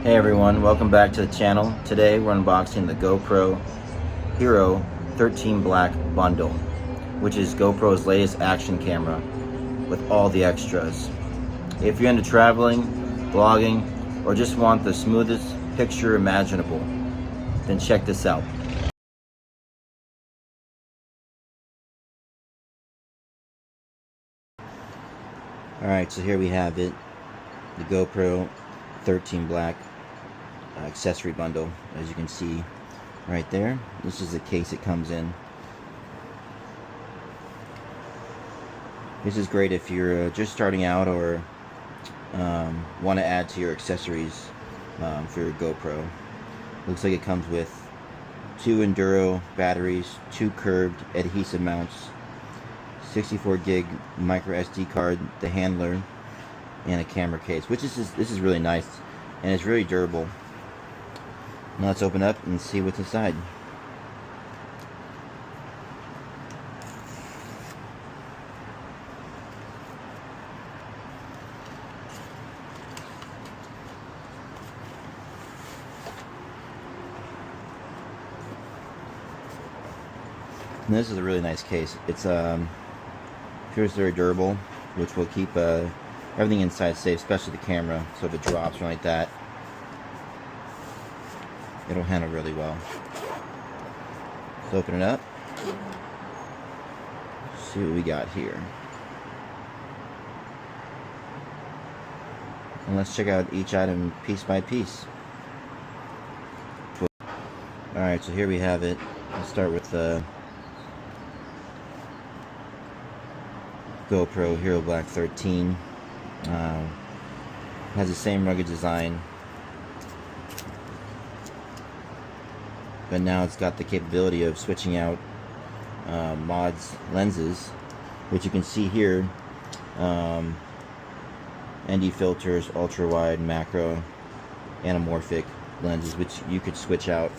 Hey everyone, welcome back to the channel. Today we're unboxing the GoPro Hero 13 Black bundle, which is GoPro's latest action camera with all the extras. If you're into traveling, vlogging, or just want the smoothest picture imaginable, then check this out. Alright, so here we have it, the GoPro 13 Black accessory bundle, as you can see right there. This is the case it comes in. This is great if you're just starting out or want to add to your accessories for your GoPro. Looks like it comes with 2 Enduro batteries, 2 curved adhesive mounts, 64 gig micro SD card, the handler, and a camera case, which is this is really nice and it's really durable. Now let's open up and see what's inside. And this is a really nice case. It's appears very durable, which will keep everything inside safe, especially the camera. So if it drops or like that, it'll handle really well. Let's open it up. See what we got here. And let's check out each item piece by piece. Alright, so here we have it. Let's start with the GoPro Hero Black 13. Has the same rugged design, but now it's got the capability of switching out mods lenses, which you can see here. ND filters, ultra wide, macro, anamorphic lenses, which you could switch out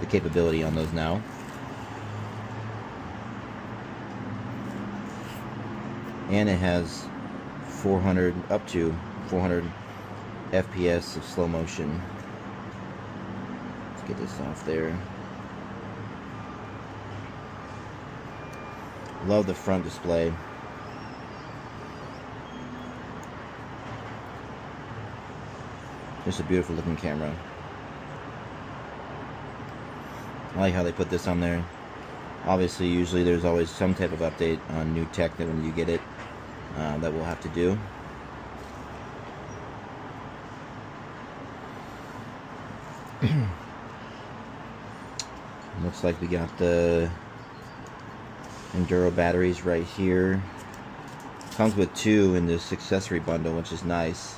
the capability on those now. And it has 400 up to 400 FPS of slow motion. Let's get this off there. Love the front display. Just a beautiful looking camera. I like how they put this on there. Obviously, usually there's always some type of update on new tech that when you get it, that we'll have to do. Looks like we got the Enduro batteries right here. Comes with 2 in this accessory bundle, which is nice.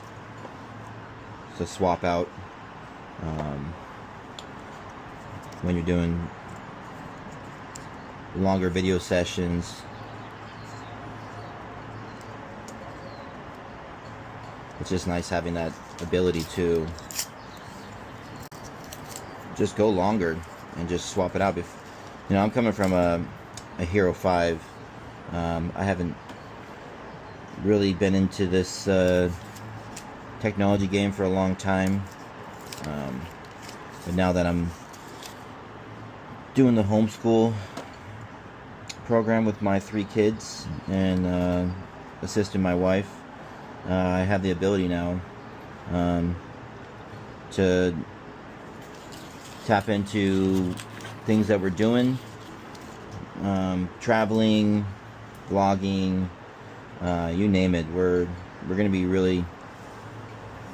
So swap out when you're doing longer video sessions. It's just nice having that ability to just go longer and just swap it out. If you know, I'm coming from a Hero 5. I haven't really been into this technology game for a long time, but now that I'm doing the homeschool program with my 3 kids and assisting my wife, I have the ability now to tap into things that we're doing, traveling, vlogging, you name it. We're going to be really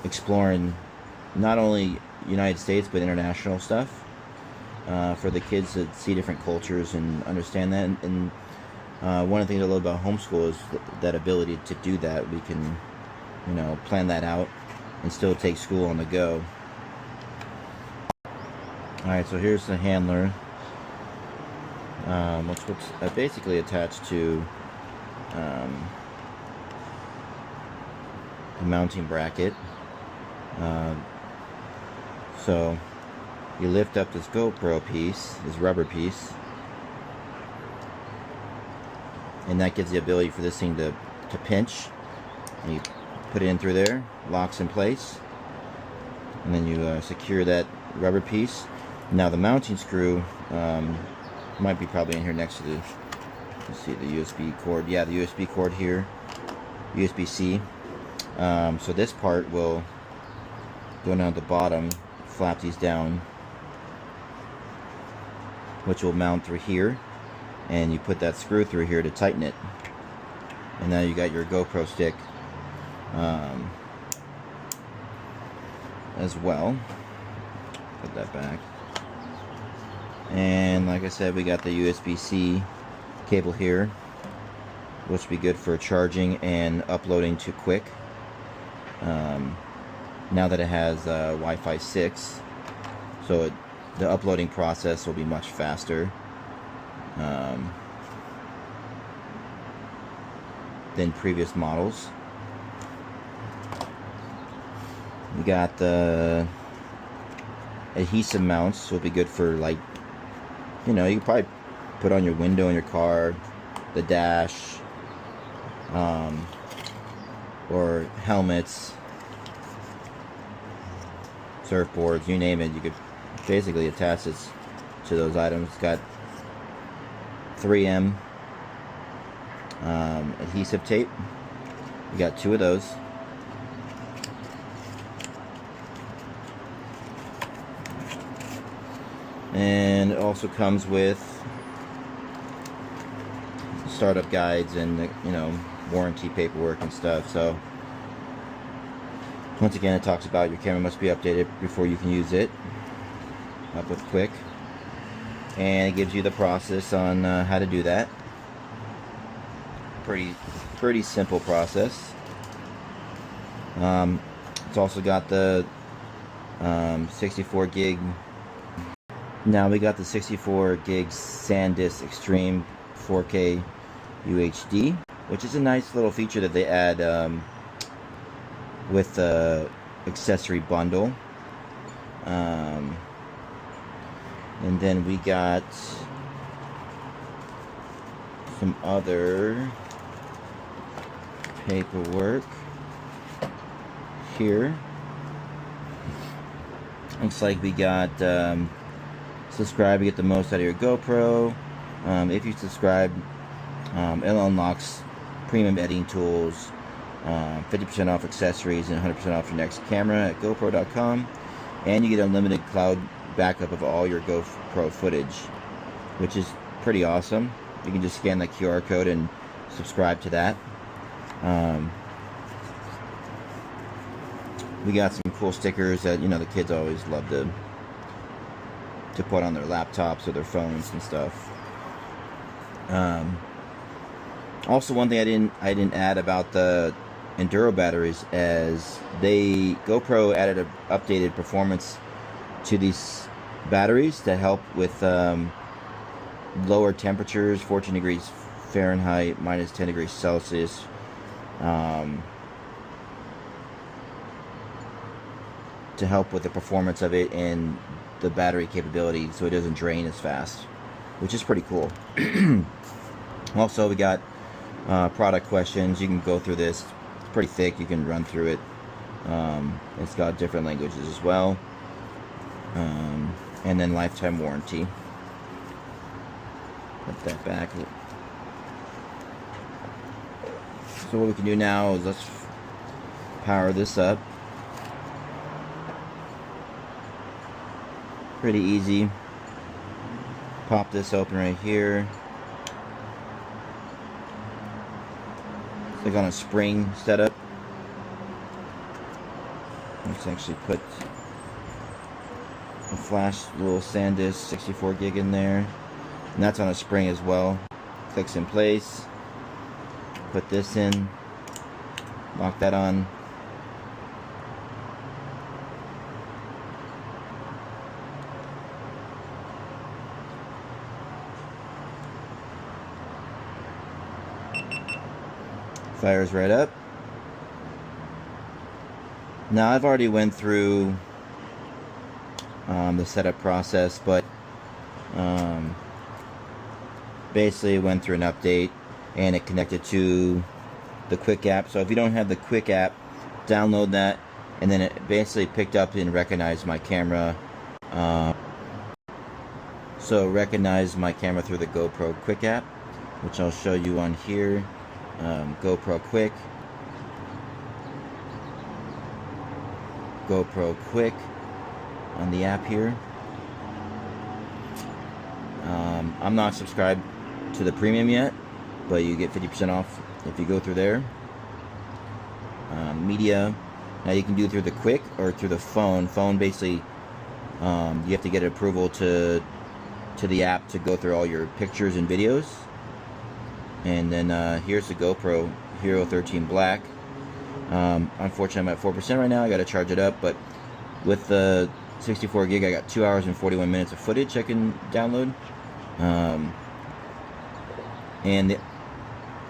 exploring not only United States but international stuff for the kids to see different cultures and understand that. And one of the things I love about homeschool is that ability to do that. We can, you know, plan that out and still take school on the go. Alright, so here's the handler, which looks basically attached to the mounting bracket. So you lift up this GoPro piece, this rubber piece, and that gives the ability for this thing to pinch. And you put it in through there, locks in place, and then you secure that rubber piece. Now the mounting screw might be probably in here next to the, let's see, the USB cord. Yeah, the USB cord here, USB-C. So this part will go down at the bottom, flap these down, which will mount through here, and you put that screw through here to tighten it. And now you got your GoPro stick as well. Put that back. And like I said, we got the USB-C cable here, which will be good for charging and uploading to Quick. Now that it has Wi-Fi 6, so the uploading process will be much faster than previous models. We got the adhesive mounts, so it'll be good for, like, you know, you can probably put on your window in your car, the dash, or helmets, surfboards, you name it. You could basically attach this to those items. It's got 3M adhesive tape. We got 2 of those. And it also comes with startup guides and, you know, warranty paperwork and stuff. So once again, it talks about your camera must be updated before you can use it up with Quick, and it gives you the process on how to do that. Pretty simple process. It's also got the 64 gig. Now we got the 64 gig SanDisk Extreme 4K UHD, which is a nice little feature that they add with the accessory bundle. And then we got some other paperwork here. Looks like we got subscribe to get the most out of your GoPro. If you subscribe, it unlocks premium editing tools, 50% off accessories, and 100% off your next camera at GoPro.com. And you get unlimited cloud backup of all your GoPro footage, which is pretty awesome. You can just scan the QR code and subscribe to that. We got some cool stickers that, you know, the kids always love to put on their laptops or their phones and stuff. Also, one thing I didn't add about the Enduro batteries, as GoPro added an updated performance to these batteries to help with lower temperatures, 14 degrees Fahrenheit, minus 10 degrees Celsius. To help with the performance of it and the battery capability, so it doesn't drain as fast, which is pretty cool. Also, we got product questions. You can go through this. It's pretty thick. You can run through it. It's got different languages as well. And then lifetime warranty. Put that back. So what we can do now is let's power this up. Pretty easy. Pop this open right here. It's like on a spring setup. Let's actually put a flash little SanDisk 64 gig in there, and that's on a spring as well. Clicks in place. Put this in. Lock that on. Fires right up. Now I've already went through the setup process, but basically went through an update and it connected to the Quick app. So if you don't have the Quick app, download that, and then it basically picked up and recognized my camera. So recognize my camera through the GoPro Quick app, which I'll show you on here. GoPro Quick on the app here. I'm not subscribed to the premium yet, but you get 50% off if you go through there. Media, now you can do through the Quick or through the phone. Phone basically, you have to get approval to the app to go through all your pictures and videos. And then here's the GoPro Hero 13 Black. Unfortunately, I'm at 4% right now. I got to charge it up, but with the 64 gig, I got 2 hours and 41 minutes of footage I can download.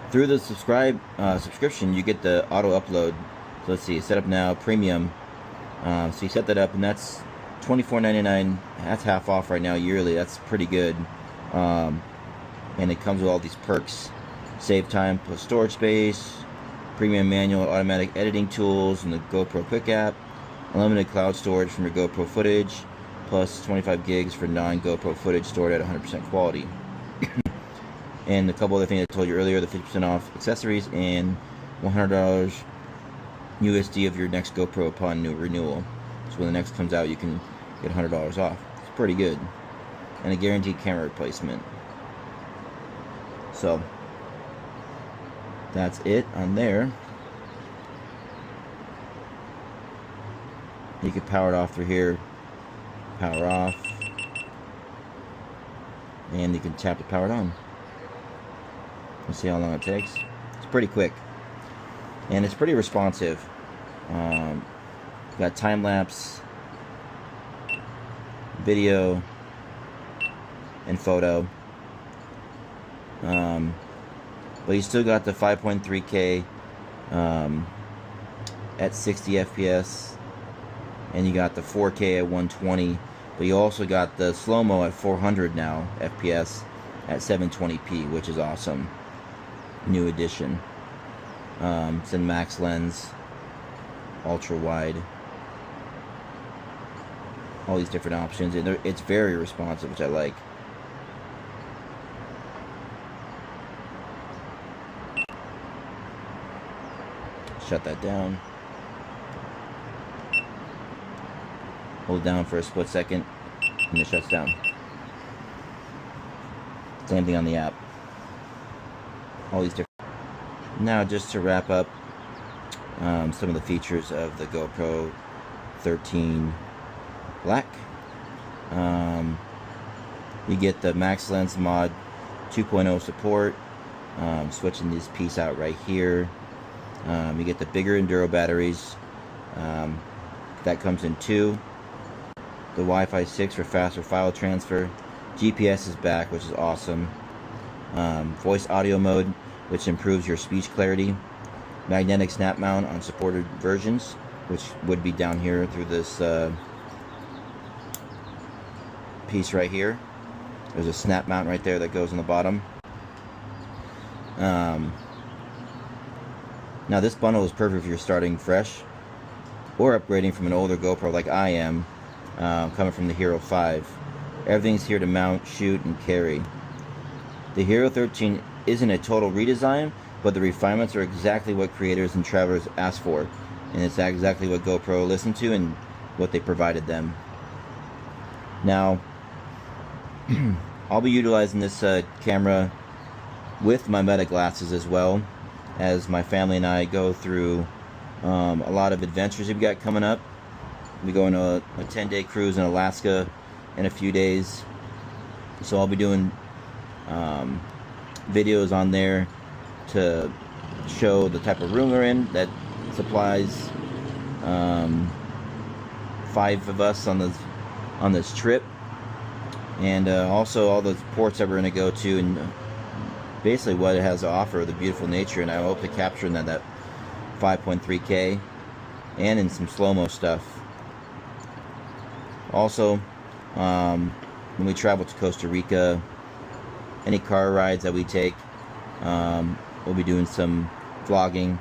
Through the subscription, you get the auto upload. So let's see, set up now, premium. So you set that up, and that's $24.99. That's half off right now yearly. That's pretty good. And it comes with all these perks: save time plus storage space, premium manual automatic editing tools in the GoPro Quick app, unlimited cloud storage from your GoPro footage, plus 25 gigs for non-GoPro footage stored at 100% quality. And a couple other things I told you earlier: the 50% off accessories and $100 USD of your next GoPro upon new renewal. So when the next comes out, you can get $100 off. It's pretty good. And a guaranteed camera replacement. So that's it on there. You can power it off through here. Power off. And you can tap to power it on. Let's see how long it takes. It's pretty quick. And it's pretty responsive. Got time-lapse, video, and photo. But you still got the 5.3K at 60 FPS, and you got the 4K at 120. But you also got the slow-mo at 400 now FPS at 720p, which is awesome. New addition. It's in max lens, ultra wide, all these different options, and it's very responsive, which I like. Shut that down. Hold down for a split second, and it shuts down. Same thing on the app. All these different. Now, just to wrap up some of the features of the GoPro 13 Black. You get the Max Lens Mod 2.0 support. Switching this piece out right here. You get the bigger Enduro batteries. That comes in 2. The Wi-Fi 6 for faster file transfer. GPS is back, which is awesome. Voice audio mode, which improves your speech clarity. Magnetic snap mount on supported versions, which would be down here through this piece right here. There's a snap mount right there that goes on the bottom. Now this bundle is perfect if you're starting fresh or upgrading from an older GoPro like I am, coming from the Hero 5. Everything's here to mount, shoot, and carry. The Hero 13 isn't a total redesign, but the refinements are exactly what creators and travelers asked for, and it's exactly what GoPro listened to and what they provided them. Now, I'll be utilizing this camera with my Meta glasses as well, as my family and I go through a lot of adventures we've got coming up. We go on a 10-day cruise in Alaska in a few days, so I'll be doing videos on there to show the type of room we're in that supplies 5 of us on this trip, and also all the ports that we're going to go to, and basically what it has to offer, the beautiful nature. And I hope to capture in that 5.3K and in some slow-mo stuff. Also, when we travel to Costa Rica, any car rides that we take, we'll be doing some vlogging.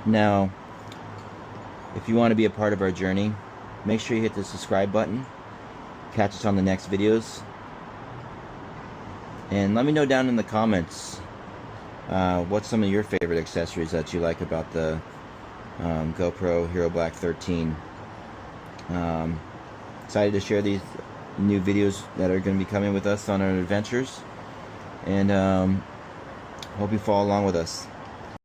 Now, if you want to be a part of our journey, make sure you hit the subscribe button. Catch us on the next videos. And let me know down in the comments what's some of your favorite accessories that you like about the GoPro Hero Black 13. Excited to share these new videos that are going to be coming with us on our adventures. And hope you follow along with us.